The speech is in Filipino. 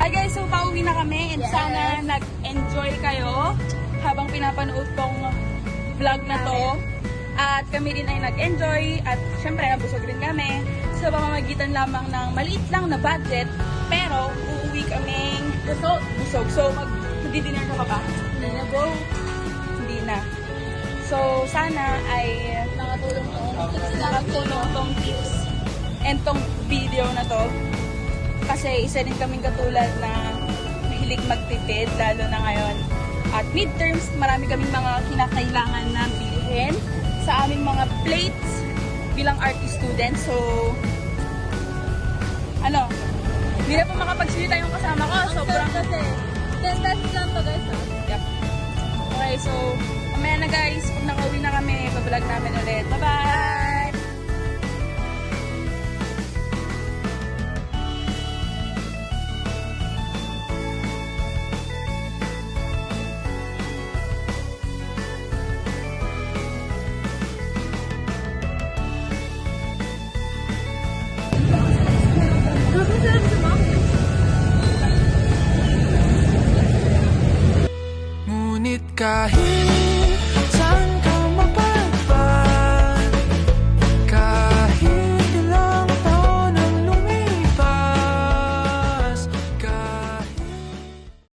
Hi guys, so pauwi na kami and sana nag-enjoy kayo habang pinapanood tong vlog na to. At kami rin ay nag-enjoy at syempre nabusog rin kami sa pamamagitan lamang ng maliit lang na budget, pero uuwi kaming busog. So mag-dinner na ba? Hindi na bro. Hindi na. So sana ay nakatulong tong tips and tong video na to. Kasi isa din kaming katulad na mahilig magtipid, lalo na ngayon. At midterms, marami kaming mga kinakailangan na bilhin sa aming mga plates bilang artist students. So, hindi na po makapagsalita yung kasama ko. Sobrang kasi. 10 pesos lang to guys. Yep. Okay, so, mamaya na guys, pag nakauwi na kami, babalag namin ulit. Bye-bye! Ngunit kahit